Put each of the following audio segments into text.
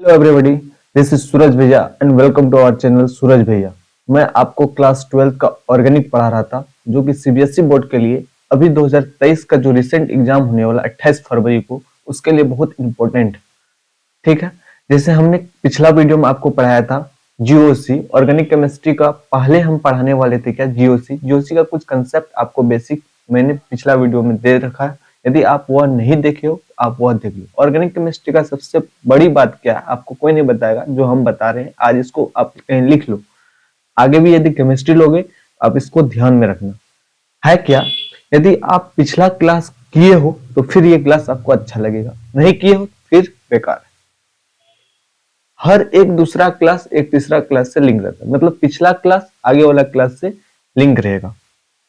Hello everybody, this is Suraj Bhaiya and welcome to our channel Suraj Bhaiya. मैं आपको class 12 का organic पढ़ा रहा था, जो कि सीबीएसई बोर्ड के लिए अभी 2023 का जो रिसेंट एग्जाम होने वाला 28 फरवरी को, उसके लिए बहुत इंपॉर्टेंट। ठीक है, जैसे हमने पिछला वीडियो में आपको पढ़ाया था जीओसी ऑर्गेनिक केमिस्ट्री का, पहले हम पढ़ाने वाले थे क्या जीओसी का कुछ कंसेप्ट आपको बेसिक मैंने पिछला वीडियो में दे रखा है। यदि आप वह नहीं देखे हो तो आप वह देख लो। ऑर्गेनिक केमिस्ट्री का सबसे बड़ी बात क्या है आपको कोई नहीं बताएगा, जो हम बता रहे हैं आज इसको आप कहीं लिख लो। आगे भी यदि केमिस्ट्री लोगे आप इसको ध्यान में रखना है क्या। यदि आप पिछला क्लास किए हो तो फिर ये क्लास आपको अच्छा लगेगा, नहीं किए हो फिर बेकार है। हर एक दूसरा क्लास एक तीसरा क्लास से लिंक रहता है, मतलब पिछला क्लास आगे वाला क्लास से लिंक रहेगा।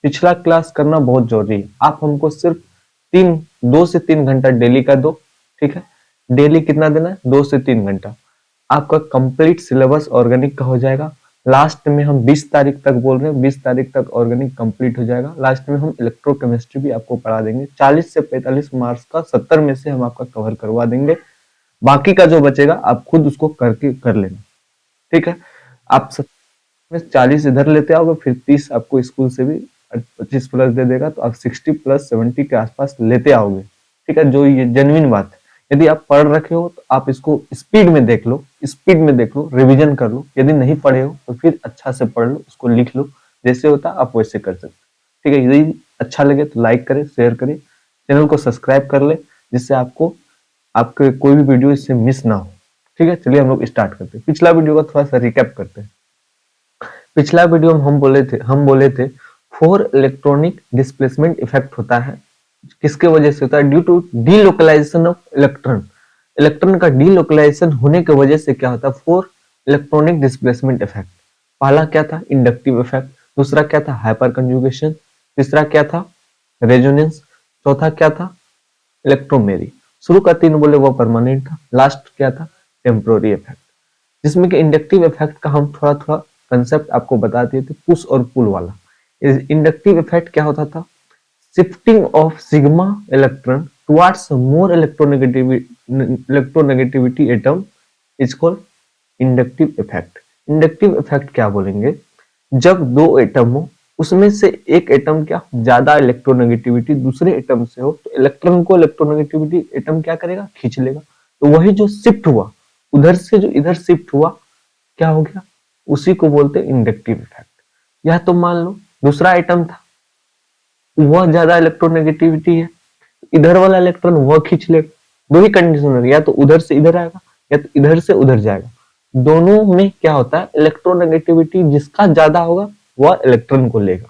पिछला क्लास करना बहुत जरूरी है। आप हमको सिर्फ 2 से 3 घंटा डेली का दो। ठीक है, डेली कितना देना है? 2 से 3 घंटा। आपका कंप्लीट सिलेबस ऑर्गेनिक का हो जाएगा। लास्ट में हम 20 तारीख तक बोल रहे हैं, 20 तारीख तक ऑर्गेनिक कंप्लीट हो जाएगा। लास्ट में हम इलेक्ट्रोकेमिस्ट्री भी आपको पढ़ा देंगे। 40 से 45 मार्क्स का 70 में से हम आपका कवर करवा देंगे। बाकी का जो बचेगा आप खुद उसको करके कर लेना। ठीक है, आप 40 इधर लेते आओगे, फिर 30 आपको स्कूल से भी 25 प्लस दे देगा, तो आप 60 प्लस 70 के आसपास लेते आओगे। ठीक है, जो ये जेन्युइन बात है। यदि आप पढ़ रखे हो तो आप इसको स्पीड में देख लो, स्पीड में देख लो, रिवीजन कर लो। यदि नहीं पढ़े हो तो फिर अच्छा से पढ़ लो, उसको लिख लो। जैसे होता आप वैसे कर सकते। ठीक है, यदि अच्छा लगे तो लाइक करें, शेयर करें, चैनल को सब्सक्राइब कर ले, जिससे आपको आपके कोई भी वीडियो इससे मिस ना हो। ठीक है, चलिए हम लोग स्टार्ट करते हैं। पिछला वीडियो का थोड़ा सा रिकैप करते हैं। पिछला वीडियो में हम बोले थे 4 इलेक्ट्रॉनिक डिस्प्लेसमेंट इफेक्ट होता है। किसके वजह से होता है? Due to delocalisation of electron. Electron का डीलोकलाइजेशन होने की वजह से क्या होता है? 4 इलेक्ट्रॉनिक डिस्प्लेसमेंट इफेक्ट। पहला क्या था? Inductive effect. दूसरा क्या था? Hyper conjugation. तीसरा क्या था? रेजोनेंस। चौथा क्या था? इलेक्ट्रोमेरी। शुरू का 3 बोले वो परमानेंट था। लास्ट क्या था? Temporary effect. जिसमें कि इंडक्टिव इफेक्ट का हम थोड़ा थोड़ा कंसेप्ट आपको बता दिए थे, पुश और पुल वाला। इंडक्टिव इफेक्ट क्या होता था? Shifting of sigma electron towards more electronegativity atom is called inductive effect. Inductive effect क्या बोलेंगे? जब दो एटम हो, उसमें से एक एटम क्या ज्यादा इलेक्ट्रोनेगेटिविटी दूसरे एटम से हो, तो इलेक्ट्रॉन को इलेक्ट्रोनेगेटिविटी एटम क्या करेगा? खींच लेगा। तो वही जो शिफ्ट हुआ, उधर से जो इधर शिफ्ट हुआ, क्या हो गया? उसी को बोलते हैं इंडक्टिव इफेक्ट। यह तो मान लो दूसरा आइटम था, वह ज्यादा इलेक्ट्रोनेगेटिविटी है, इधर वाला इलेक्ट्रॉन वह खींच लेगा। दो ही कंडीशन है, या तो उधर से इधर आएगा या तो इधर से उधर जाएगा। दोनों में क्या होता है? इलेक्ट्रोनेगेटिविटी जिसका ज्यादा होगा वह इलेक्ट्रॉन को लेगा।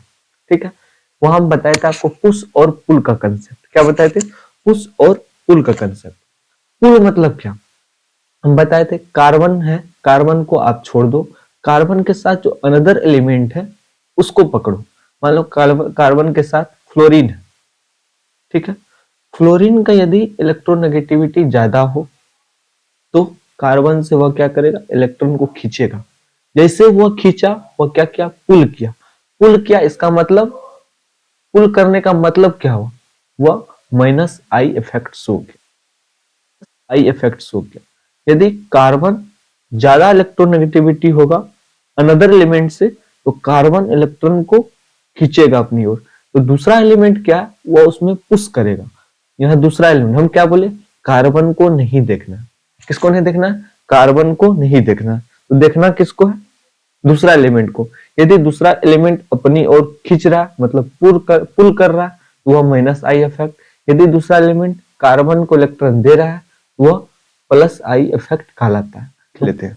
ठीक है, वहां हम बताए थे आपको पुश और पुल का कंसेप्ट। क्या बताए थे? पुश और पुल का कंसेप्ट। पुल मतलब क्या? हम बताए थे कार्बन है, कार्बन को आप छोड़ दो, कार्बन के साथ जो अनदर एलिमेंट है उसको पकड़ो। मान लो कार्बन के साथ फ्लोरीन है। ठीक है, फ्लोरीन का यदि इलेक्ट्रोनेगेटिविटी ज्यादा हो तो कार्बन से वह क्या करेगा? इलेक्ट्रॉन को खींचेगा। जैसे वह खींचा, वह क्या किया? पुल किया। पुल किया, इसका मतलब पुल करने का मतलब क्या हुआ? वह माइनस आई इफेक्ट शो किया। आई इफेक्ट शो किया। यदि कार्बन ज्यादा इलेक्ट्रोनेगेटिविटी होगा अनदर एलिमेंट से, तो कार्बन इलेक्ट्रॉन को खींचेगा अपनी ओर। तो दूसरा एलिमेंट क्या है? वह उसमें पुश करेगा। यह दूसरा एलिमेंट हम क्या बोले? कार्बन को नहीं देखना। किसको नहीं देखना? कार्बन को नहीं देखना। तो देखना किसको है? दूसरा एलिमेंट को। यदि दूसरा एलिमेंट अपनी ओर खींच रहा है, मतलब पुल कर रहा है, तो वह माइनस आई इफेक्ट। यदि दूसरा एलिमेंट कार्बन को इलेक्ट्रॉन दे रहा है, वह प्लस आई इफेक्ट कहलाता है। लेते हैं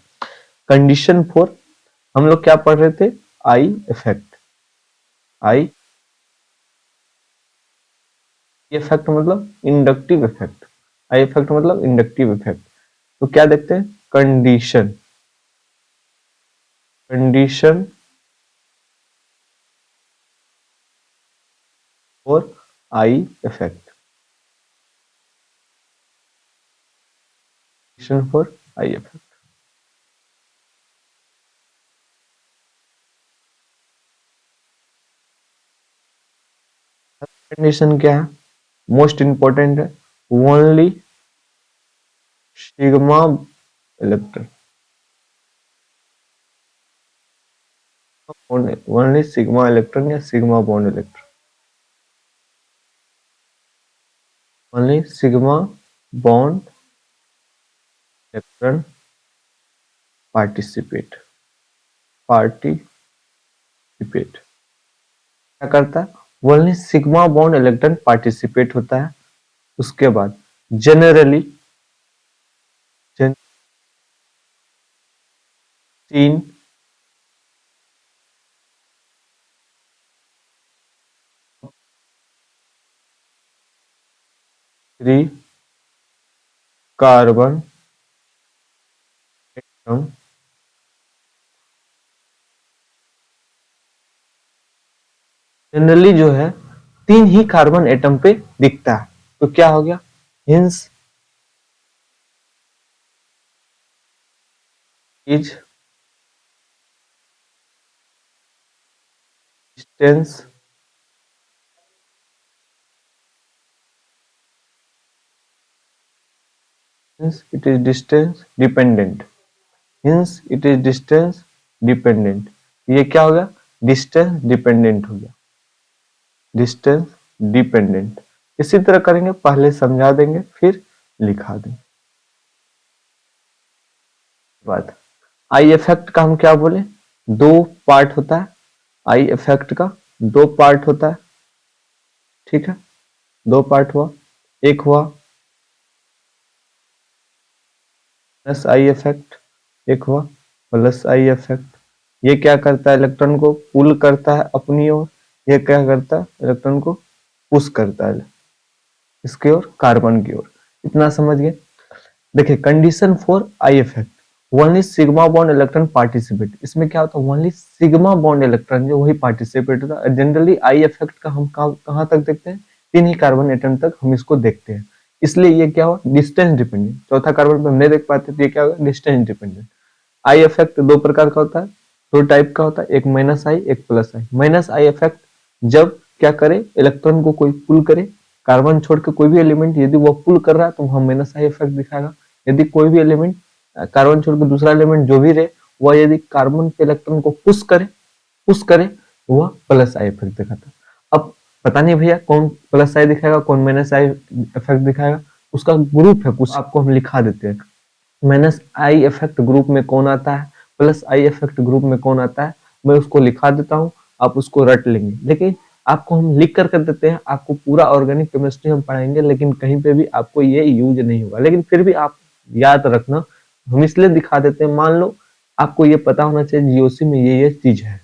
कंडीशन 4। हम लोग क्या पढ़ रहे थे? I effect. आई इफेक्ट मतलब इंडक्टिव इफेक्ट। आई इफेक्ट मतलब इंडक्टिव इफेक्ट। तो क्या देखते हैं? कंडीशन, कंडीशन और I effect. Condition for I effect. Condition क्या है? मोस्ट इंपॉर्टेंट है। Only sigma electron, only sigma electron या sigma bond electron, only sigma bond electron participate, क्या करता है, only sigma bond electron participate होता है। उसके बाद जनरली तीन थ्री कार्बन एटम जनरली जो है तीन ही कार्बन एटम पे दिखता है। तो क्या हो गया, hints is distance hence it is distance dependent, hence it is distance dependent। ये क्या हो गया, डिस्टेंस डिपेंडेंट हो गया, डिस्टेंस डिपेंडेंट। इसी तरह करेंगे, पहले समझा देंगे फिर लिखा देंगे। बात आई इफेक्ट का हम क्या बोले, दो पार्ट होता है, आई इफेक्ट का दो पार्ट होता है, ठीक है, दो पार्ट हुआ, एक हुआ प्लस आई इफेक्ट, एक हुआ प्लस आई इफेक्ट। ये क्या करता है, इलेक्ट्रॉन को पुल करता है अपनी ओर, ये क्या करता है, इलेक्ट्रॉन को पुश करता है इसकी ओर, कार्बन की ओर। इतना समझ गए। देखिए condition for I effect, only sigma bond electron participate. इसमें क्या होता है, ओनली सिग्मा बॉन्ड इलेक्ट्रॉन जो वही पार्टिसिपेट होता है। जनरली आई इफेक्ट का हम कहां तक देखते हैं, तीन ही कार्बन एटम तक हम इसको देखते हैं। इसलिए ये क्या हुआ, डिस्टेंस डिपेंडेंट। चौथा कार्बन पे हम नहीं देख पाते तो ये क्या होगा, डिस्टेंस डिपेंडेंट। आई इफेक्ट दो प्रकार का होता है, दो टाइप का होता है, एक माइनस आई एक plus I. Minus I effect जब क्या करे, इलेक्ट्रॉन को कोई पुल करे, कार्बन छोड़ के कोई भी एलिमेंट यदि वो पुल कर रहा है तो वहां माइनस आई इफेक्ट दिखाएगा। यदि कोई भी एलिमेंट कार्बन छोड़ के दूसरा एलिमेंट जो भी रहे वह यदि कार्बन के इलेक्ट्रॉन को पुश करे वह प्लस आई इफेक्ट दिखाता है। अब पता नहीं भैया कौन प्लस आई दिखाएगा कौन माइनस आई इफेक्ट दिखाएगा, उसका ग्रुप है कुछ, आपको हम लिखा देते हैं। माइनस आई इफेक्ट ग्रुप में कौन आता है, प्लस आई इफेक्ट ग्रुप में कौन आता है, मैं उसको लिखा देता हूँ, आप उसको रट लेंगे। लेकिन आपको हम लिख कर देते हैं, आपको पूरा ऑर्गेनिक केमिस्ट्री हम पढ़ाएंगे लेकिन कहीं पे भी आपको ये यूज नहीं होगा। लेकिन फिर भी आप याद रखना, हम इसलिए दिखा देते हैं, मान लो आपको ये पता होना चाहिए जीओसी में ये चीज है,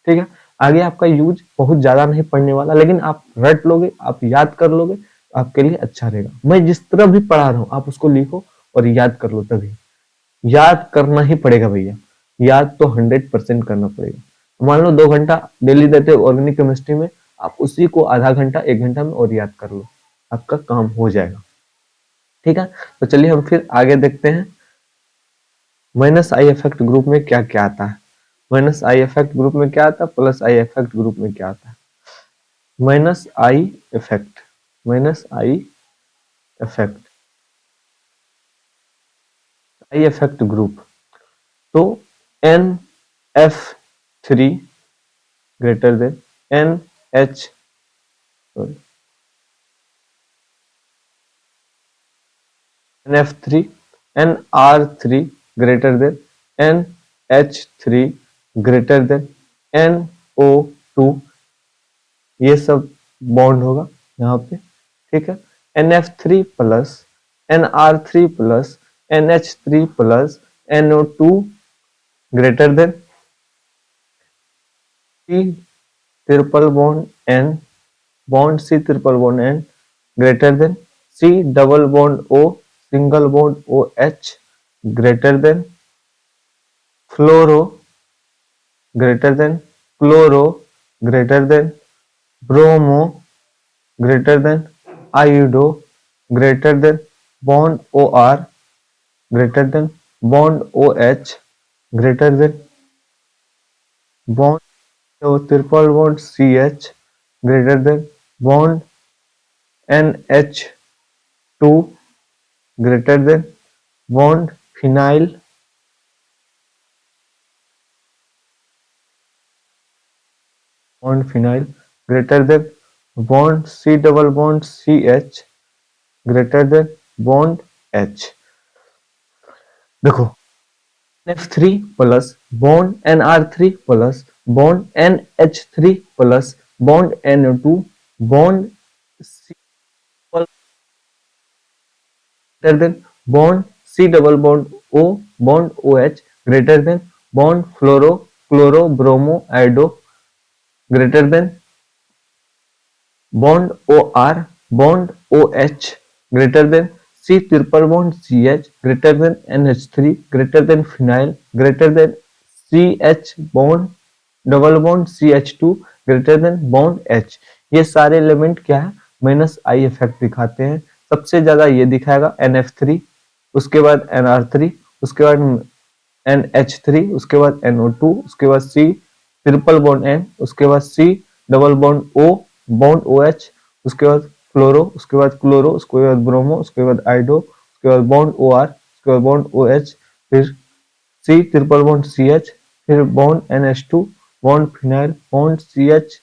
ठीक है। आगे आपका यूज बहुत ज्यादा नहीं पढ़ने वाला, लेकिन आप रट लोगे, आप याद कर लोगे तो आपके लिए अच्छा रहेगा। मैं जिस तरह भी पढ़ा रहा हूँ आप उसको लिखो और याद कर लो, तभी याद करना ही पड़ेगा भैया, याद तो 100% करना पड़ेगा। मान लो 2 घंटा डेली देते हो ऑर्गेनिक केमिस्ट्री में, आप उसी को आधा घंटा 1 घंटा में और याद कर लो, आपका काम हो जाएगा, ठीक है। तो चलिए हम फिर आगे देखते हैं माइनस आई इफेक्ट ग्रुप में क्या क्या आता है। माइनस आई इफेक्ट ग्रुप में क्या आता है, प्लस आई इफेक्ट ग्रुप में क्या आता है। Minus I effect, minus I effect, I effect group, तो N F three greater than N H N F three, N R three greater than N H three greater than N O two, ये सब bond होगा यहाँ पे, ठीक है। N F three plus N R three plus N H three plus N O two greater than C triple bond N, bond C triple bond N greater than C double bond O single bond O H greater than fluoro greater than chloro greater than bromo greater than iodo greater than bond O R greater than bond O H greater than bond triple bond C H greater than bond N H two greater than bond phenyl bond phenyl greater than bond C double bond C H greater than bond H. देखो NF3 plus bond NR3 plus bond NH3 plus bond NO2 bond C greater than bond C double bond O bond OH greater than bond fluoro chloro bromo आइडो greater than bond OR bond OH greater than C triple bond CH greater than NH3 greater than phenyl greater then CH bond double bond CH2 greater than bond H। ये सारे element क्या है, minus I effect दिखाते हैं। सबसे ज्यादा ये दिखाएगा NF3, उसके बाद NR3, उसके बाद NH3, उसके बाद NO2, उसके बाद C ट्रिपल बॉन्ड N, उसके बाद C double bond O bond OH, उसके बाद फ्लोरो, उसके बाद क्लोरो, उसके बाद ब्रोमो, उसके बाद आइडो, उसके बाद बॉन्ड OR, उसके बाद बॉन्ड OH, फिर C ट्रिपल बॉन्ड CH, फिर bond NH2 bond phenyl bond CH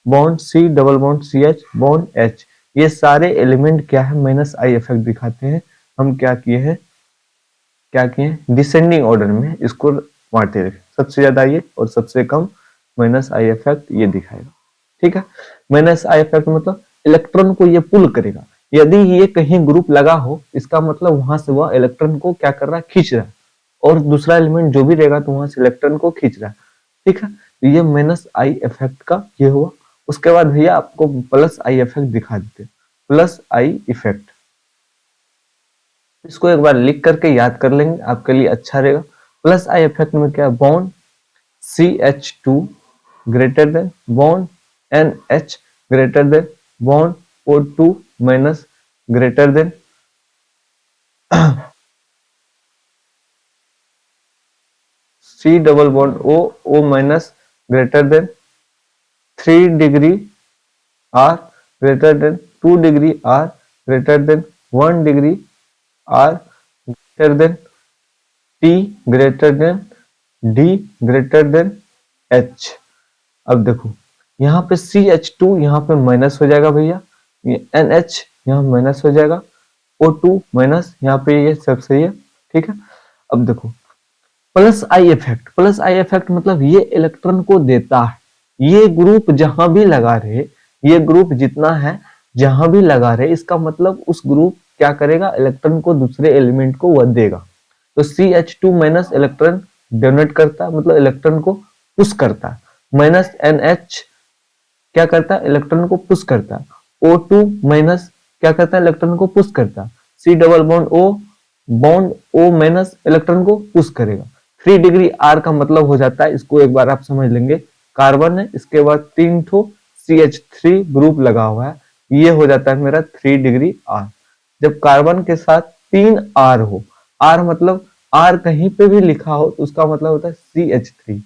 bond C double bond CH bond H। ये सारे एलिमेंट क्या है, माइनस आई इफेक्ट दिखाते हैं। हम क्या किए डिसेंडिंग ऑर्डर में इसको बांटे रखे, सबसे ज्यादा ये और सबसे कम माइनस आई इफेक्ट ये दिखाएगा। ठीक है, माइनस आई इफेक्ट मतलब इलेक्ट्रॉन को ये पुल करेगा। यदि ये कहीं ग्रुप लगा हो, इसका मतलब वहां से वह इलेक्ट्रॉन को क्या कर रहा है, खींच रहा है, और दूसरा एलिमेंट जो भी रहेगा तो वहां से इलेक्ट्रॉन को खींच रहा है। ठीक है, तो ये माइनस आई इफेक्ट का ये हुआ। उसके बाद भैया आपको प्लस आई इफेक्ट दिखा देते हैं। प्लस आई इफेक्ट इसको एक बार लिख करके याद कर लेंगे, आपके लिए अच्छा रहेगा। प्लस आई इफेक्ट में क्या है, bond CH2 greater than bond NH greater than bond O2 minus greater than C double bond O minus greater than 3 degree R greater than 2 degree R greater than 1 degree R greater than T greater than D greater than H। अब देखो यहाँ पे CH2 यहाँ पे minus हो जाएगा भैया, NH यहाँ माइनस हो जाएगा, O2 माइनस, यहाँ पे ये सब सही है। ठीक है, अब देखो plus I effect, plus I effect मतलब ये इलेक्ट्रॉन को देता है। ये ग्रुप जहां भी लगा रहे, ये ग्रुप जितना है जहां भी लगा रहे, इसका मतलब उस ग्रुप क्या करेगा, इलेक्ट्रॉन को दूसरे एलिमेंट को वह देगा। तो CH2 माइनस इलेक्ट्रॉन डोनेट करता है, मतलब इलेक्ट्रॉन को पुश करता है। माइनस NH क्या करता है, इलेक्ट्रॉन को पुश करता है। O2 माइनस क्या करता है, इलेक्ट्रॉन को पुश करता है। C double bond O minus electron को पुश करेगा। 3 डिग्री R का मतलब हो जाता है, इसको एक बार आप समझ लेंगे, कार्बन है, इसके बाद 3 ठो CH3 ग्रुप लगा हुआ है, ये हो जाता है मेरा 3 डिग्री R। जब कार्बन के साथ 3 R हो, R मतलब R कहीं पे भी लिखा हो तो उसका मतलब होता है CH3,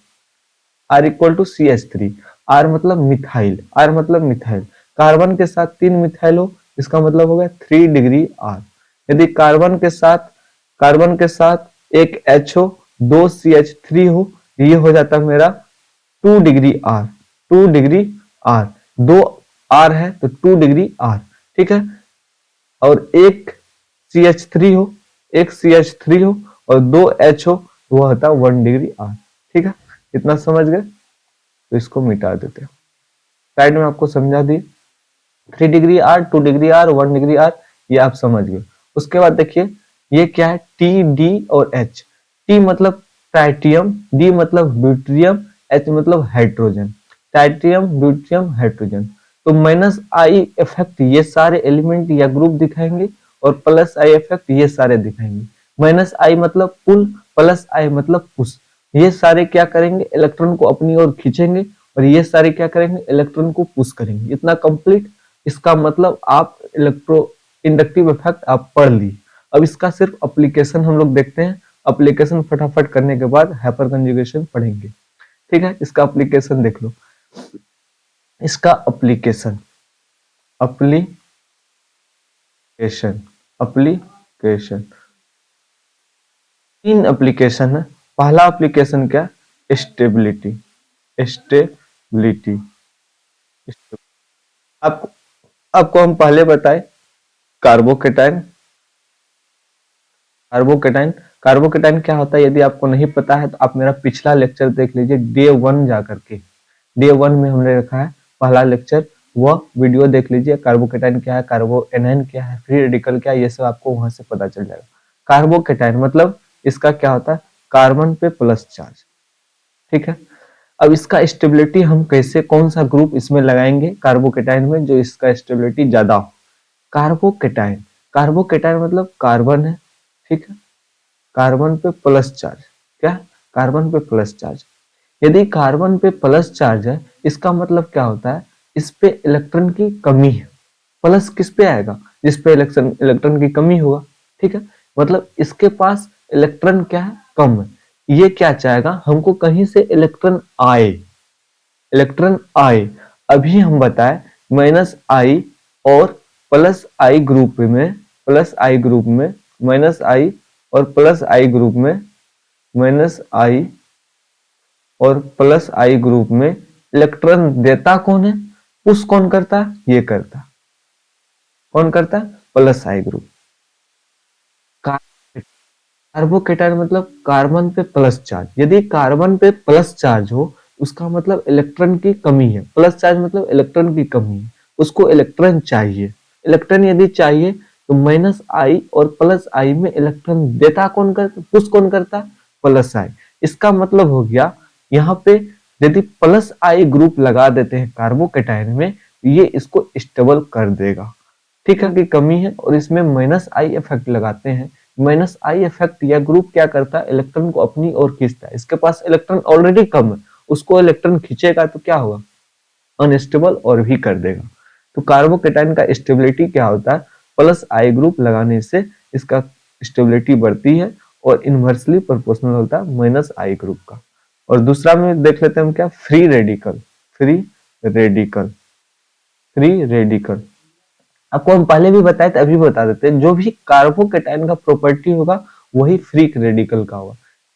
R equal to CH3। R मतलब मिथाइल, R मतलब मिथाइल, कार्बन के साथ 3 मिथाइल हो, इसका मतलब हो गया 3 डिग्री R। यदि कार्बन के साथ एक H हो, 2 CH3 हो, ये हो जाता है मेरा 2 degree R, 2 degree R, 2 R है तो 2 डिग्री R। ठीक है, और एक CH3 हो, एक CH3 हो और 2 H हो, वो होता है 1 डिग्री R। ठीक है, इतना समझ गए, तो इसको मिटा देते हैं, साइड में आपको समझा दिए। 3 degree R, 2 degree R, 1 degree R, ये आप समझ गए। उसके बाद देखिए ये क्या है, T, D और H। T मतलब टाइटियम, D मतलब ड्यूट्रियम, H मतलब हाइड्रोजन। Tritium, deuterium, hydrogen. तो माइनस आई इफेक्ट ये सारे एलिमेंट या ग्रुप दिखाएंगे, और प्लस आई इफेक्ट ये सारे दिखाएंगे। माइनस आई मतलब पुल, प्लस आई मतलब पुश। ये सारे क्या करेंगे, इलेक्ट्रॉन को अपनी ओर खींचेंगे, और ये सारे क्या करेंगे, इलेक्ट्रॉन को पुश करेंगे। इतना कंप्लीट, इसका मतलब आप इलेक्ट्रो इंडक्टिव इफेक्ट आप पढ़ ली। अब इसका सिर्फ एप्लीकेशन हम लोग देखते हैं। एप्लीकेशन फटाफट करने के बाद हाइपर कंजुगेशन पढ़ेंगे। ठीक है, इसका एप्लीकेशन देख लो। इसका एप्लीकेशन एप्लीकेशन एप्लीकेशन 3 एप्लीकेशन है। पहला एप्लीकेशन क्या, स्टेबिलिटी, स्टेबिलिटी। आपको आपको हम पहले बताए कार्बोकेटाइन। कार्बोकेटाइन कार्बोकेटाइन क्या होता है, यदि आपको नहीं पता है तो आप मेरा पिछला लेक्चर देख लीजिए, डे 1 जा करके। डे 1 में हमने रखा है पहला लेक्चर, वह वीडियो देख लीजिए। कार्बोकेटाइन क्या है, कार्बोएनाइन क्या है, फ्री रेडिकल क्या है, ये सब आपको वहां से पता चल जाएगा। कार्बोकेटाइन मतलब इसका क्या होता है, कार्बन पे प्लस चार्ज। ठीक है, अब इसका स्टेबिलिटी हम कैसे, कौन सा ग्रुप इसमें लगाएंगे कार्बोकेटाइन में जो इसका स्टेबिलिटी ज्यादा हो। कार्बोकेटाइन कार्बोकेटाइन मतलब कार्बन है, ठीक है, कार्बन पे प्लस चार्ज। क्या, कार्बन पे प्लस चार्ज। यदि कार्बन पे प्लस चार्ज है, इसका मतलब क्या होता है, इस पे इलेक्ट्रॉन की कमी है। प्लस किस पे आएगा, जिस पे इलेक्ट्रॉन की कमी होगा। ठीक है, मतलब इसके पास इलेक्ट्रॉन क्या है, कम है। ये क्या चाहेगा, हमको कहीं से इलेक्ट्रॉन आए, इलेक्ट्रॉन आए। अभी हम बताए माइनस आई और प्लस आई ग्रुप में, प्लस आई ग्रुप में माइनस आई और प्लस आई ग्रुप में, माइनस आई और प्लस आई ग्रुप में इलेक्ट्रॉन देता कौन है, पुश कौन करता है, ये करता। कौन करता है, प्लस आई ग्रुप। कार्बोकेटाइन मतलब कार्बन पे प्लस चार्ज। यदि कार्बन पे प्लस चार्ज हो, उसका मतलब इलेक्ट्रॉन की कमी है। प्लस चार्ज मतलब इलेक्ट्रॉन की कमी है, उसको इलेक्ट्रॉन चाहिए। इलेक्ट्रॉन यदि चाहिए तो माइनस आई और प्लस आई में इलेक्ट्रॉन देता कौन करता, पुश कौन करता, प्लस आई। इसका मतलब हो गया यहाँ पे यदि प्लस आई ग्रुप लगा देते हैं कार्बोकेटाइन में, ये इसको स्टेबल कर देगा। ठीक है, कि कमी है और इसमें माइनस आई इफेक्ट लगाते हैं। माइनस आई इफेक्ट या ग्रुप क्या करता है, इलेक्ट्रॉन को अपनी ओर खींचता है। इसके पास इलेक्ट्रॉन ऑलरेडी कम है, उसको इलेक्ट्रॉन खींचेगा तो क्या होगा, अनस्टेबल और भी कर देगा। तो कार्बोकेटाइन का स्टेबिलिटी क्या होता है, प्लस आई ग्रुप लगाने से इसका स्टेबिलिटी बढ़ती है और इनवर्सली प्रोपोर्शनल होता है माइनस आई ग्रुप का। और दूसरा में देख लेते हैं हम क्या, free radical. Free radical, free radical आपको हम पहले भी बताए थे, अभी बता देते हैं। जो भी कार्बोकेटाइन का प्रॉपर्टी होगा वही फ्री रेडिकल का होगा,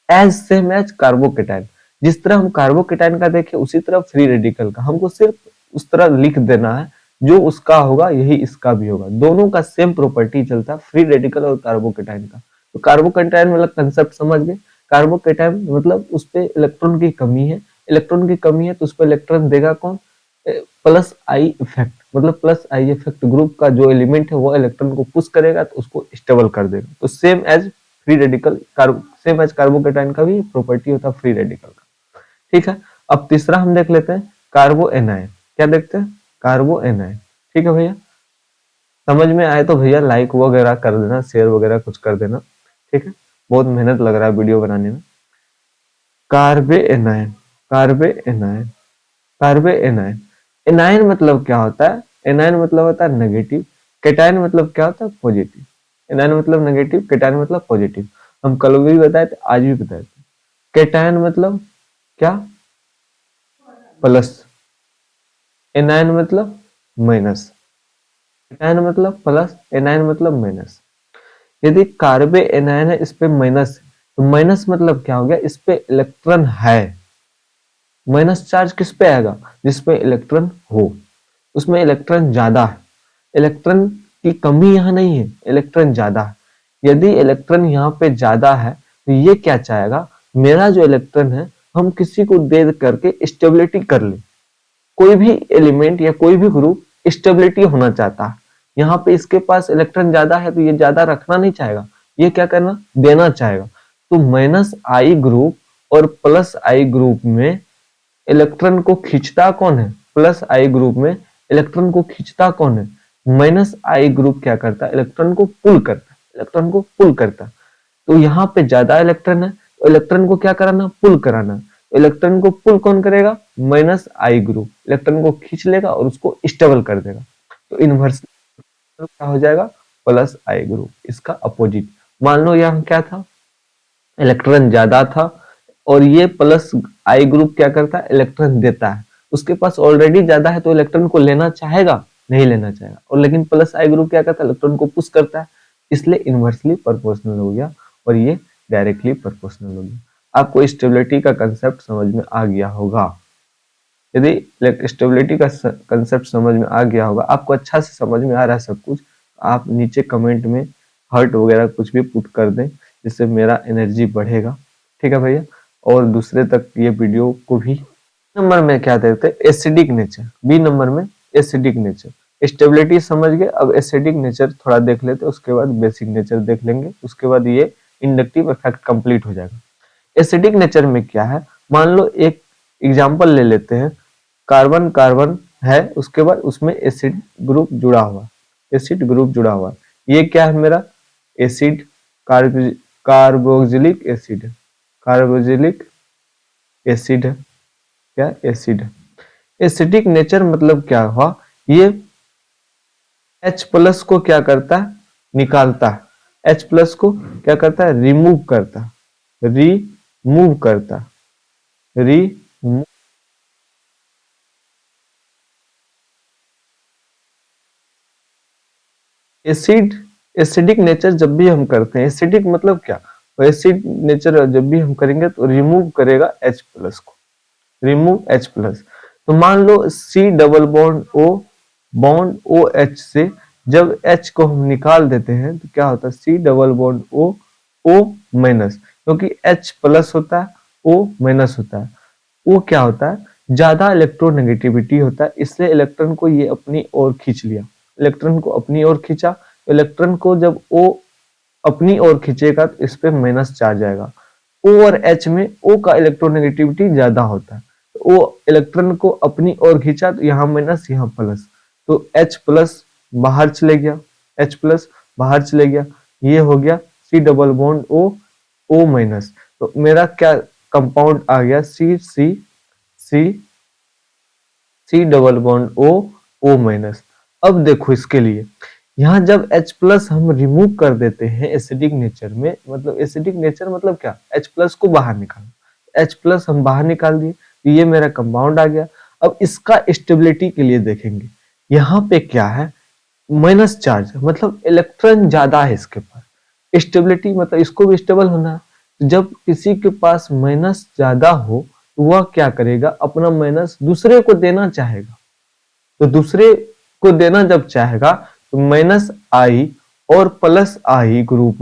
एज सेम एज कार्बोकेटाइन। जिस तरह हम कार्बोकेटाइन का देखे उसी तरह फ्री रेडिकल का, हमको सिर्फ उस तरह लिख देना है, जो उसका होगा यही इसका भी होगा। दोनों का सेम प्रॉपर्टी चलता है, फ्री रेडिकल और कार्बोकेटाइन का। तो कार्बोकेटाइन मतलब कंसेप्ट समझ गए। कार्बोकेटाइन मतलब उस पे इलेक्ट्रॉन की कमी है, इलेक्ट्रॉन की कमी है तो उस पर इलेक्ट्रॉन देगा कौन, प्लस आई इफेक्ट। मतलब प्लस आई इफेक्ट ग्रुप का जो एलिमेंट है वो इलेक्ट्रॉन को पुश करेगा तो उसको स्टेबल कर देगा। तो same as free radical, same as carbocation का भी प्रॉपर्टी होता है फ्री रेडिकल का। ठीक है, अब तीसरा हम देख लेते हैं कार्बो एनायन। क्या देखते हैं, कार्बो एनायन। ठीक है भैया, समझ में आए तो भैया लाइक वगैरह कर देना, शेयर वगैरह कुछ कर देना। ठीक है, बहुत मेहनत लग रहा है वीडियो बनाने में। कार्बे एनायन, कार्बे एनायन, कार्बे एनायन। एनायन मतलब क्या होता है, एनायन मतलब होता है नेगेटिव, कैटायन मतलब क्या होता है, पॉजिटिव। एनायन मतलब नेगेटिव, कैटायन मतलब पॉजिटिव। हम कल भी बताए थे, आज भी बताए थे। कैटायन मतलब क्या, प्लस, एनायन मतलब माइनस। कैटायन मतलब प्लस, एनायन मतलब माइनस। यदि कार्बे एनायन है, इस पे माइनस, तो माइनस मतलब क्या हो गया, इस पे इलेक्ट्रॉन है। माइनस चार्ज किस पे आएगा, जिसपे इलेक्ट्रॉन हो, उसमें इलेक्ट्रॉन ज्यादा है। इलेक्ट्रॉन की कमी यहाँ नहीं है, इलेक्ट्रॉन ज्यादा है। यदि इलेक्ट्रॉन यहाँ पे ज्यादा है तो ये क्या चाहेगा, मेरा जो इलेक्ट्रॉन है हम किसी को दे करके स्टेबिलिटी कर ले। कोई भी एलिमेंट या कोई भी ग्रुप स्टेबिलिटी होना चाहता है। यहाँ पे इसके पास इलेक्ट्रॉन ज्यादा है तो ये ज्यादा रखना नहीं चाहेगा, ये क्या करना, देना चाहेगा। तो माइनस आई ग्रुप और प्लस आई ग्रुप में इलेक्ट्रॉन को खींचता कौन है, प्लस आई ग्रुप में इलेक्ट्रॉन को खींचता कौन है, माइनस आई ग्रुप क्या करता है, इलेक्ट्रॉन को पुल करता, इलेक्ट्रॉन को पुल करता। तो यहाँ पे ज्यादा इलेक्ट्रॉन है तो इलेक्ट्रॉन को क्या कराना, पुल कराना। इलेक्ट्रॉन को पुल कौन करेगा, माइनस आई ग्रुप इलेक्ट्रॉन को खींच लेगा और उसको स्टेबल कर देगा। तो इनवर्स क्या हो जाएगा, प्लस आई ग्रुप, इसका अपोजिट। मान लो यहाँ क्या था, इलेक्ट्रॉन ज्यादा था और ये प्लस आई ग्रुप क्या करता है, इलेक्ट्रॉन देता है। उसके पास ऑलरेडी ज्यादा है तो इलेक्ट्रॉन को लेना चाहेगा, नहीं लेना चाहेगा। और लेकिन प्लस आई ग्रुप क्या करता है, इलेक्ट्रॉन को पुश करता है, इसलिए इनवर्सली प्रोपोर्शनल हो गया और ये डायरेक्टली प्रोपोर्शनल हो गया। आपको स्टेबिलिटी का कंसेप्ट समझ में आ गया होगा। यदि स्टेबिलिटी का कंसेप्ट समझ में आ गया होगा, आपको अच्छा से समझ में आ रहा है सब कुछ, आप नीचे कमेंट में हर्ट वगैरह कुछ भी पुट कर दें, जिससे मेरा एनर्जी बढ़ेगा। ठीक है भैया। और दूसरे तक ये वीडियो को भी नंबर में क्या देते हैं, एसिडिक नेचर। बी नंबर में एसिडिक नेचर। स्टेबिलिटी समझ गए, अब एसिडिक नेचर थोड़ा देख लेते हैं, उसके बाद बेसिक नेचर देख लेंगे, उसके बाद ये इंडक्टिव इफेक्ट कंप्लीट हो जाएगा। एसिडिक नेचर में क्या है, मान लो एक एग्जांपल ले लेते हैं, कार्बन कार्बन है, उसके बाद उसमें एसिड ग्रुप जुड़ा हुआ, एसिड ग्रुप जुड़ा हुआ, ये क्या है मेरा acid, carboxylic acid, carboxylic acid है, क्या एसिड है। एसिडिक नेचर मतलब क्या हुआ, ये H प्लस को क्या करता है, निकालता है, H प्लस को क्या करता है, रिमूव करता है, रिमूव करता है, रिमूव। एसिड, एसिडिक नेचर जब भी हम करते हैं, एसिडिक मतलब क्या, एसिड नेचर जब भी हम करेंगे तो रिमूव करेगा H प्लस को, रिमूव H प्लस। तो मान लो C डबल बॉन्ड OH से जब H को हम निकाल देते हैं तो क्या होता है, C double bond O minus, क्योंकि H प्लस होता है, O माइनस होता है, वो क्या होता है, ज्यादा इलेक्ट्रोनेगेटिविटी होता है, इसलिए इलेक्ट्रॉन को ये अपनी ओर खींच लिया, इलेक्ट्रॉन को अपनी ओर खींचा। इलेक्ट्रॉन को जब O अपनी ओर खींचेगा तो इस पे माइनस चार्ज आएगा। O और H में O का इलेक्ट्रोनेगेटिविटी ज्यादा होता है, तो O इलेक्ट्रॉन को अपनी ओर खींचा तो यहाँ माइनस यहाँ प्लस, तो H प्लस बाहर चले गया, H प्लस बाहर चले गया, ये हो गया C double bond O minus. तो मेरा क्या कंपाउंड आ गया, C double bond O minus. अब देखो इसके लिए यहाँ जब H प्लस हम रिमूव कर देते हैं एसिडिक नेचर में, मतलब एसिडिक नेचर मतलब क्या, H प्लस को बाहर निकालना, H प्लस हम बाहर निकाल दिए, तो ये मेरा कंपाउंड आ गया। अब इसका स्टेबिलिटी के लिए देखेंगे, यहाँ पे क्या है, माइनस चार्ज, मतलब इलेक्ट्रॉन ज्यादा है इसके पास। स्टेबिलिटी मतलब इसको भी स्टेबल होना है, जब किसी के पास माइनस ज्यादा हो तो वह क्या करेगा, अपना माइनस दूसरे को देना चाहेगा, तो दूसरे को देना जब चाहेगा तो माइनस आई और प्लस आई ग्रुप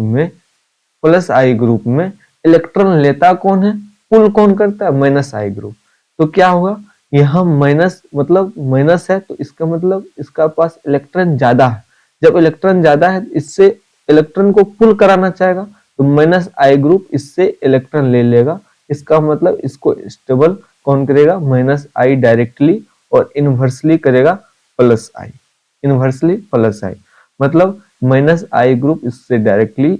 में इलेक्ट्रॉन लेता कौन है, पुल कौन करता है, माइनस आई ग्रुप। तो क्या होगा, यहाँ माइनस मतलब माइनस है, तो इसका मतलब इसका पास इलेक्ट्रॉन ज्यादा है, जब इलेक्ट्रॉन ज्यादा है इससे इलेक्ट्रॉन को पुल कराना चाहेगा, तो माइनस आई ग्रुप इससे इलेक्ट्रॉन ले लेगा, इसका मतलब इसको स्टेबल कौन करेगा, माइनस आई डायरेक्टली, और इनवर्सली करेगा प्लस आई, इनवर्सली प्लस आई, मतलब माइनस आई ग्रुप इससे डायरेक्टली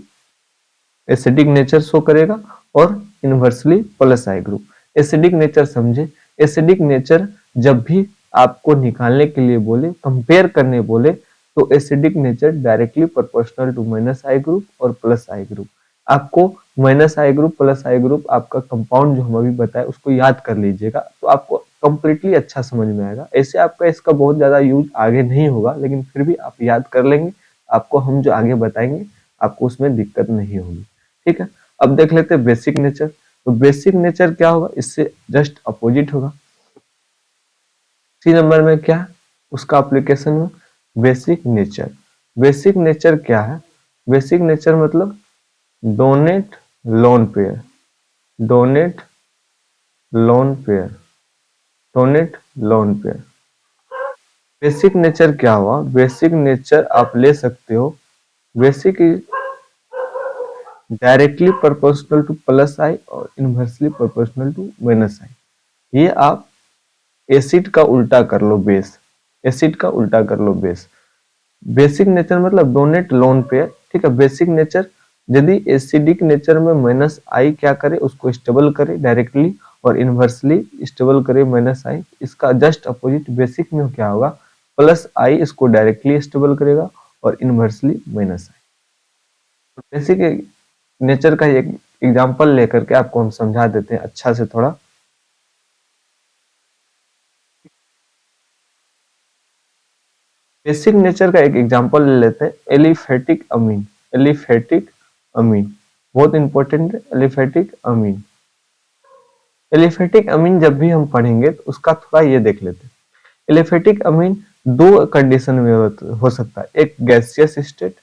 एसिडिक नेचर शो करेगा और inversely plus I group. Acidic nature समझे, एसिडिक नेचर जब भी आपको निकालने के लिए बोले, कंपेयर करने बोले, तो acidic nature directly proportional to minus I group और प्लस आई ग्रुप। आपको minus I group plus I group आपका कंपाउंड जो हम अभी बताए उसको याद कर लीजिएगा, तो आपको कंप्लीटली अच्छा समझ में आएगा। ऐसे आपका इसका बहुत ज्यादा यूज आगे नहीं होगा, लेकिन फिर भी आप याद कर लेंगे, आपको हम जो आगे बताएंगे आपको उसमें दिक्कत नहीं होगी। ठीक है। अब देख लेते हैं बेसिक नेचर। तो बेसिक नेचर क्या होगा, इससे जस्ट अपोजिट होगा। सी नंबर में क्या है, उसका एप्लीकेशन में बेसिक नेचर। बेसिक नेचर क्या है, बेसिक नेचर मतलब donate lone pair, donate lone pair, donate lone pair. Basic nature क्या हुआ, बेसिक नेचर आप ले सकते हो, basic directly proportional to plus I और inversely proportional to minus I. ये आप एसिड का उल्टा कर लो बेस, एसिड का उल्टा कर लो बेस। बेसिक नेचर मतलब डोनेट लोन पेयर। ठीक है। बेसिक नेचर यदि एसिडिक नेचर में माइनस आई क्या करे, उसको स्टेबल करे डायरेक्टली, और इनवर्सली स्टेबल करे माइनस आई। इसका जस्ट अपोजिट बेसिक में क्या होगा, प्लस आई इसको डायरेक्टली स्टेबल करेगा और इनवर्सली माइनस आई। बेसिक नेचर का एक एग्जांपल लेकर के आपको हम समझा देते हैं अच्छा से थोड़ा। बेसिक नेचर का एक एग्जांपल ले लेते हैं, एलिफेटिक अमीन। एलिफेटिक अमीन बहुत इंपॉर्टेंट है, एलिफेटिक अमीन। एलिफेटिक अमीन जब भी हम पढ़ेंगे तो उसका थोड़ा ये देख लेते हैं। एलिफेटिक अमीन दो कंडीशन में हो सकता है, एक गैसियस स्टेट,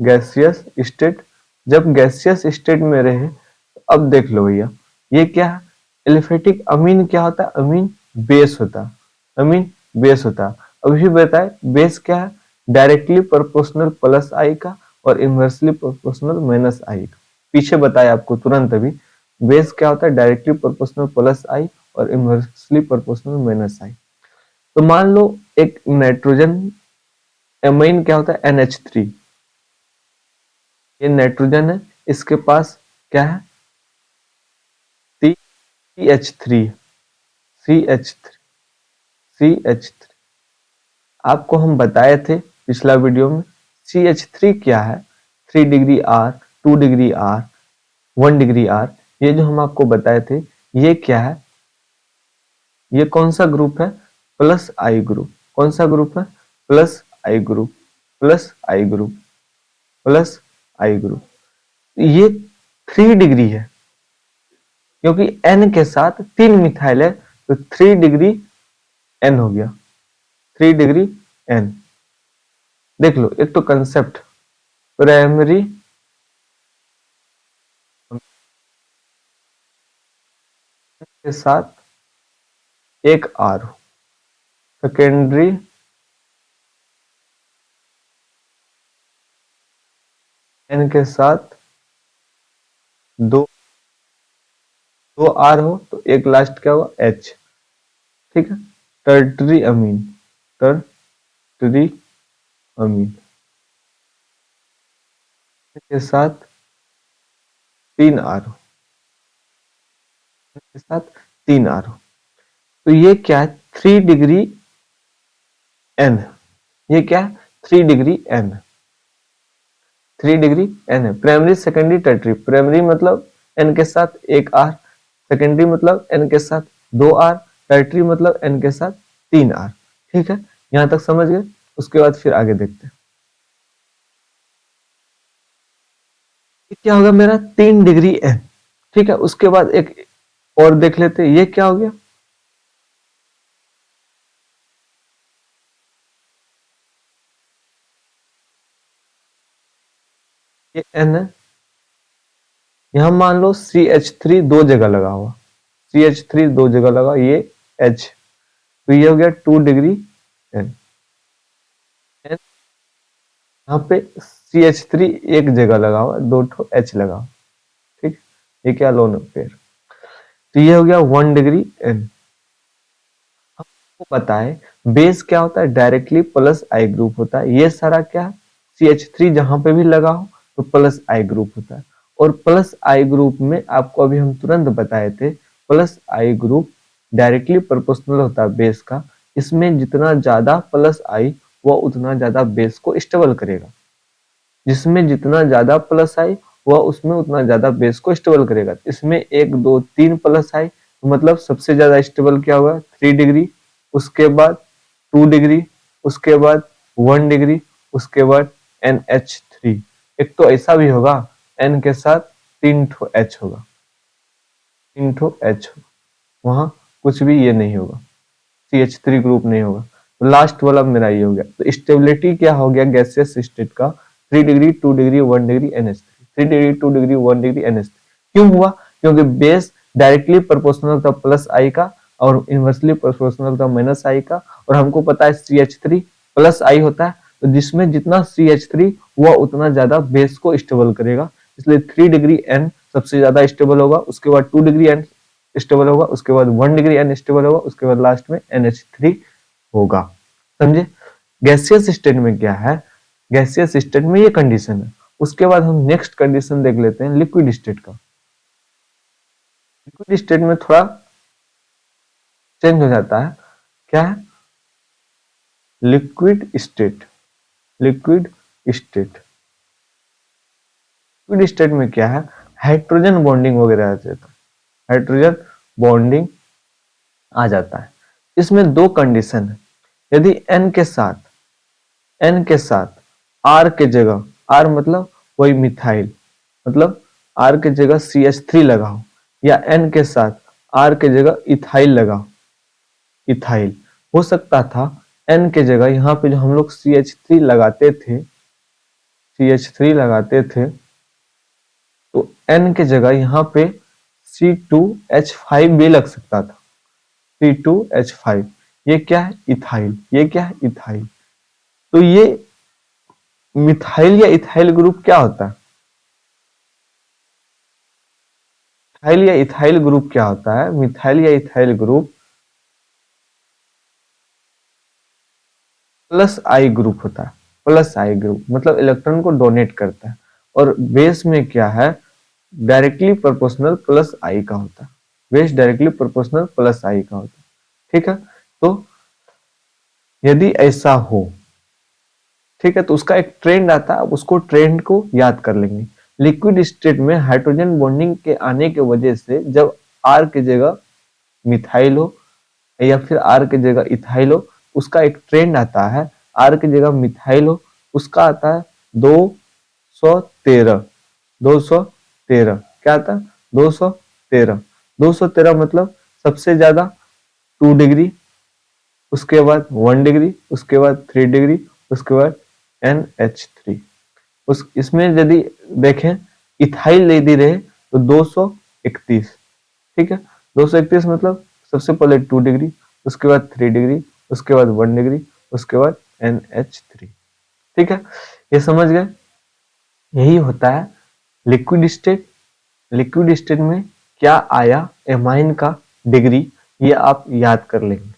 गैसियस स्टेट। जब गैसियस स्टेट में रहे तो अब देख लो भैया ये क्या है, एलिफेटिक अमीन क्या होता है, अमीन बेस होता है, अमीन बेस होता है। अभी बताए बेस क्या है, डायरेक्टली प्रोपोर्शनल प्लस आई का और इनवर्सली प्रोपोर्शनल माइनस आई का। पीछे बताया आपको तुरंत अभी, बेस क्या होता है, डायरेक्टली प्रोपोर्शनल प्लस आई और इनवर्सली प्रोपोर्शनल माइनस आई। तो मान लो एक नाइट्रोजन एमाइन क्या होता है, NH3, ये नाइट्रोजन है, इसके पास क्या है, CH3, CH3, CH3। आपको हम बताए थे पिछला वीडियो में CH3 क्या है, 3 degree R, 2 degree R, 1 degree R, ये जो हम आपको बताए थे ये क्या है, ये कौन सा ग्रुप है, प्लस आई ग्रुप। कौन सा ग्रुप है, plus I group, plus I group, plus I group. ये 3 डिग्री है क्योंकि N के साथ 3 मिथाइल है तो 3 डिग्री N हो गया, 3 डिग्री N। देख लो एक तो कंसेप्ट, प्राइमरी के साथ एक R, सेकेंडरी N के साथ दो R हो तो एक लास्ट क्या होगा, H। ठीक है, टर्टरी अमीन, टर्टरी अमीन के साथ 3 R हो, के साथ 3 R हो तो ये क्या है, 3 डिग्री N। ये क्या है, 3 डिग्री N, 3 डिग्री N है। प्राइमरी सेकेंडरी टर्टरी, प्राइमरी मतलब N के साथ एक R, सेकेंडरी मतलब N के साथ 2 R, टर्टरी मतलब N के साथ 3 R। ठीक है, यहां तक समझ गए। उसके बाद फिर आगे देखते हैं क्या होगा मेरा, 3 डिग्री N। ठीक है, उसके बाद एक और देख लेते हैं, ये क्या हो गया, ये N है। यहां मान लो CH3 दो जगह लगा हुआ, CH3 दो जगह लगा, ये H, तो ये हो गया 2 डिग्री N। यहाँ पे CH3 एक जगह लगा हुआ, दो ठो H लगा हुआ। ठीक, ये क्या, लोन पेयर, तो ये हो गया 1 डिग्री N। हमको पता है बेस क्या होता है, डायरेक्टली प्लस आई ग्रुप होता है। ये सारा क्या है, CH3 जहां पे भी लगा हो तो प्लस आई ग्रुप होता है। और प्लस आई ग्रुप में आपको अभी हम तुरंत बताए थे, plus I group directly proportional होता है बेस का। इसमें जितना ज्यादा प्लस आई वह उतना ज्यादा बेस को स्टेबल करेगा, जिसमें जितना ज्यादा प्लस आई वह उसमें उतना ज्यादा बेस को स्टेबल करेगा। इसमें 1 2 3 प्लस आई तो मतलब सबसे ज्यादा स्टेबल क्या होगा, 3 डिग्री, उसके बाद 2 डिग्री, उसके बाद 1 डिग्री, उसके बाद NH3। एक तो ऐसा भी होगा N के साथ 3 ठो H होगा, 3 ठो H होगा, वहां कुछ भी ये नहीं होगा, CH3 ग्रुप नहीं होगा। तो लास्ट वाला मेरा ये हो गया। तो स्टेबिलिटी क्या हो गया गैसियस स्टेट का, 3 degree 2 degree 1 degree NH3, 3 degree 2 degree 1 degree NH3। क्यों हुआ, क्योंकि बेस डायरेक्टली प्रोपोर्शनल था प्लस आई का और इनवर्सली प्रोपोर्शनल था माइनस आई का। और हमको पता है CH3 प्लस आई होता है, तो जिसमें जितना CH3 वह उतना ज्यादा बेस को स्टेबल करेगा, इसलिए 3 डिग्री N सबसे ज्यादा स्टेबल होगा, उसके बाद 2 डिग्री N स्टेबल होगा, उसके बाद 1 डिग्री N स्टेबल होगा, उसके बाद लास्ट में NH3 होगा। समझे, गैसियस स्टेट में क्या है, गैसियस स्टेट में ये कंडीशन है। उसके बाद हम नेक्स्ट कंडीशन देख लेते हैं लिक्विड स्टेट का। लिक्विड स्टेट में थोड़ा चेंज हो जाता है, क्या है, liquid state, liquid state, liquid state में क्या है, हाइड्रोजन बॉन्डिंग वगैरह आ जाता है, हाइड्रोजन बॉन्डिंग आ जाता है। इसमें दो कंडीशन है, यदि N के साथ, N के साथ R के जगह, R मतलब वही मिथाइल, मतलब R के जगह CH3 लगा हो, या N के साथ R के जगह इथाइल लगा, इथाइल। हो सकता था N के जगह यहाँ पे जो हम लोग CH3 लगाते थे, CH3 लगाते थे, तो N के जगह यहाँ पे C2H5 भी लग सकता था, C2H5। ये क्या है? इथाइल। ये क्या है? इथाइल। तो ये मिथाइल या इथाइल ग्रुप क्या होता है? मिथाइल या इथाइल ग्रुप क्या होता है? मिथाइल या ethyl group plus I group होता है। प्लस आई ग्रुप मतलब इलेक्ट्रॉन को डोनेट करता है, और बेस में क्या है? डायरेक्टली प्रोपोर्शनल प्लस आई का होता है। बेस डायरेक्टली प्रोपोर्शनल प्लस आई का होता है। ठीक है, तो यदि ऐसा हो, ठीक है, तो उसका एक ट्रेंड आता है, उसको ट्रेंड को याद कर लेंगे। लिक्विड स्टेट में हाइड्रोजन बॉन्डिंग के आने के वजह से जब आर की जगह मिथाइल हो या फिर आर की जगह इथाइल हो, उसका एक ट्रेंड आता है। आर की जगह मिथाइल हो, उसका आता है 213। 213 क्या आता है? 213। 213 मतलब सबसे ज्यादा 2 डिग्री, उसके बाद 1 डिग्री, उसके बाद 3 डिग्री, उसके बाद NH3। उस इसमें यदि देखें इथाइल यदि रहे तो 231। ठीक है, 231 मतलब सबसे पहले 2 डिग्री, उसके बाद 3 डिग्री, उसके बाद 1 डिग्री, उसके बाद NH3। ठीक है, ये समझ गए? यही होता है लिक्विड स्टेट। लिक्विड स्टेट में क्या आया एमाइन का डिग्री, ये आप याद कर लेंगे।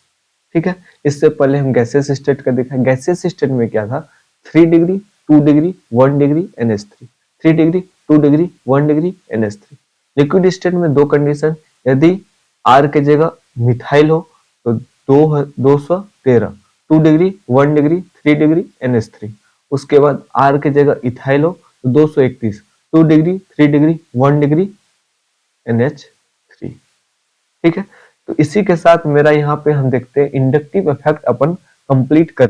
ठीक है, इससे पहले हम गैसेस स्टेट का देखा। गैसेस स्टेट में क्या था? 3 degree, 2 degree, 1 degree, NH3। 3 degree, 2 degree, 1 degree, NH3। Liquid state में दो कंडीशन, यदि R के जगह मिथाइल हो तो 213, 2 डिग्री, 1 डिग्री, 3 डिग्री, NH3। उसके बाद R के जगह इथाइल हो तो 231, 2 डिग्री, 3 डिग्री, 1 डिग्री, NH3। ठीक है, तो इसी के साथ मेरा यहाँ पे हम देखते हैं इंडक्टिव इफेक्ट अपन कंप्लीट कर